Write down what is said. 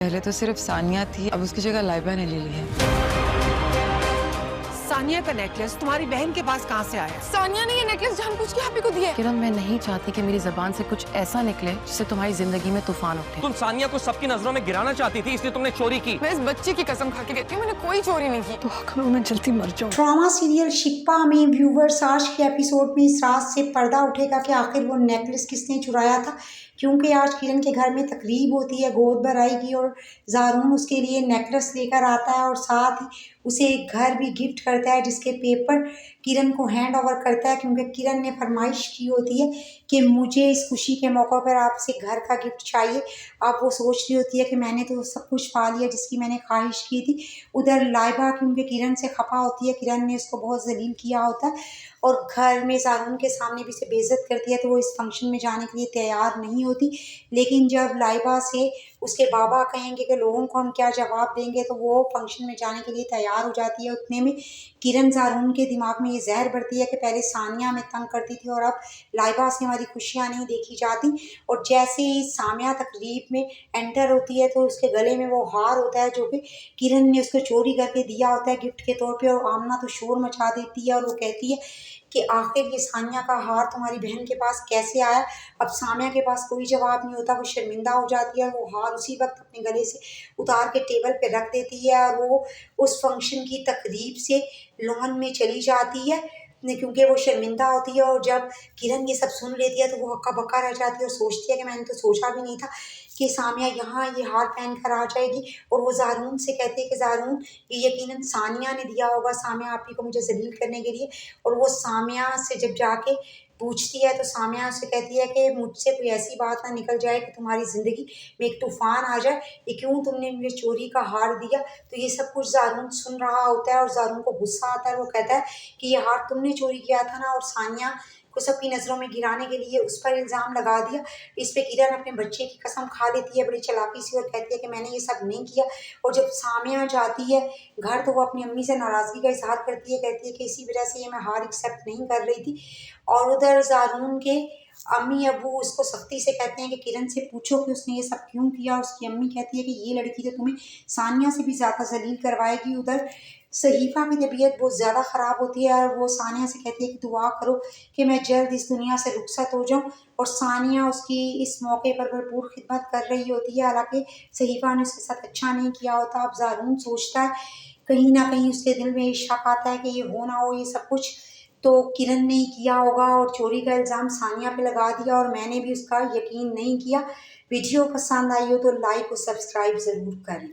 पहले तो सिर्फ सानिया थी, अब उसकी जगह लाइबा ने ले ली है। सानिया का नेकलेस तुम्हारी बहन के पास कहाँ से आया? सानिया ने ये नेकलेस जानबूझ के हैप्पी को दिया है। किरण, मैं नहीं चाहती कि मेरी जबान से कुछ ऐसा निकले जिससे तुम्हारी जिंदगी में तूफान उठे। तुम सानिया को सबकी नजरों में गिराना चाहती थी, इसलिए तुमने चोरी की। मैं इस बच्ची की कसम खा के कहती हूँ, मैंने कोई चोरी नहीं की। तो अगर मैं जल्दी मर जाऊँ। ड्रामा सीरियल शिप्पा में व्यूवर्स आज के एपिसोड में इस रात से पर्दा उठेगा कि आखिर वो नेकलेस किसने चुराया था, क्योंकि आज किरण के घर में तकरीब होती है गोद भराई की और ज़ारून उसके लिए नेकलेस लेकर आता है और साथ ही उसे एक घर भी गिफ्ट करता है जिसके पेपर किरण को हैंड ओवर करता है, क्योंकि किरण ने फरमाइश की होती है कि मुझे इस खुशी के मौका पर आपसे घर का गिफ्ट चाहिए। अब वो सोच रही होती है कि मैंने तो सब कुछ पा लिया जिसकी मैंने ख्वाहिश की थी। उधर लाइबा क्योंकि किरण से खफा होती है, किरण ने उसको बहुत जलील किया होता है और घर में ज़ारून के सामने भी इसे बेइज्जत करती है, तो वो इस फंक्शन में जाने के लिए तैयार नहीं होती। लेकिन जब लाइबा से उसके बाबा कहेंगे कि लोगों को हम क्या जवाब देंगे, तो वो फंक्शन में जाने के लिए तैयार हो जाती है। उतने में किरण ज़ारून के दिमाग में ये जहर भरती है कि पहले सानिया में तंग करती थी और अब लाइबा से हमारी खुशियाँ नहीं देखी जाती। और जैसे ही सामिया तकरीब में एंटर होती है तो उसके गले में वो हार होता है जो कि किरण ने उसको चोरी करके दिया होता है गिफ्ट के तौर पे। और आमना तो शोर मचा देती है और वो कहती है कि आखिर ये सानिया का हार तुम्हारी बहन के पास कैसे आया। अब सामिया के पास कोई जवाब नहीं होता, वो शर्मिंदा हो जाती है और वो हार उसी वक्त अपने गले से उतार के टेबल पे रख देती है और वो उस फंक्शन की तकरीब से लॉन में चली जाती है क्योंकि वो शर्मिंदा होती है। और जब किरण ये सब सुन लेती है तो वो हक्का बक्का रह जाती है और सोचती है कि मैंने तो सोचा भी नहीं था कि सामिया यहाँ ये हार पहन कर आ जाएगी। और वो ज़ारून से कहती है कि ज़ारून ये यकीनन सानिया ने दिया होगा सामिया आपी को मुझे जलील करने के लिए। और वो सामिया से जब जाके पूछती है तो सामिया उससे कहती है कि मुझसे कोई ऐसी बात ना निकल जाए कि तुम्हारी ज़िंदगी में एक तूफ़ान आ जाए, ये क्यों तुमने मुझे चोरी का हार दिया। तो ये सब कुछ ज़ारून सुन रहा होता है और ज़ारून को गुस्सा आता है। वो कहता है कि ये हार तुमने चोरी किया था ना, और सानिया को सबकी नज़रों में गिराने के लिए उस पर इल्ज़ाम लगा दिया। इस पे किरण अपने बच्चे की कसम खा लेती है बड़ी चालाकी से और कहती है कि मैंने ये सब नहीं किया। और जब सामिया जाती है घर तो वो अपनी अम्मी से नाराज़गी का इजहार करती है, कहती है कि इसी वजह से ये मैं हार एक्सेप्ट नहीं कर रही थी। और उधर ज़ारून के अम्मी अबू उसको सख्ती से कहते हैं कि किरण से पूछो कि उसने ये सब क्यों किया। उसकी अम्मी कहती है कि ये लड़की तो तुम्हें सानिया से भी ज़्यादा जलील करवाएगी। उधर सहीफ़ा की तबीयत बहुत ज़्यादा ख़राब होती है और वो सानिया से कहती है कि दुआ करो कि मैं जल्द इस दुनिया से रुखसत हो जाऊँ। और सानिया उसकी इस मौके पर भरपूर खिदमत कर रही होती है, हालांकि सहीफ़ा ने उसके साथ अच्छा नहीं किया होता। अब ज़ारून सोचता है कहीं ना कहीं उसके दिल में शक आता है कि ये हो ना हो ये सब कुछ तो किरण ने ही किया होगा और चोरी का इल्ज़ाम सानिया पे लगा दिया और मैंने भी उसका यकीन नहीं किया। वीडियो पसंद आई हो तो लाइक और सब्सक्राइब ज़रूर करें।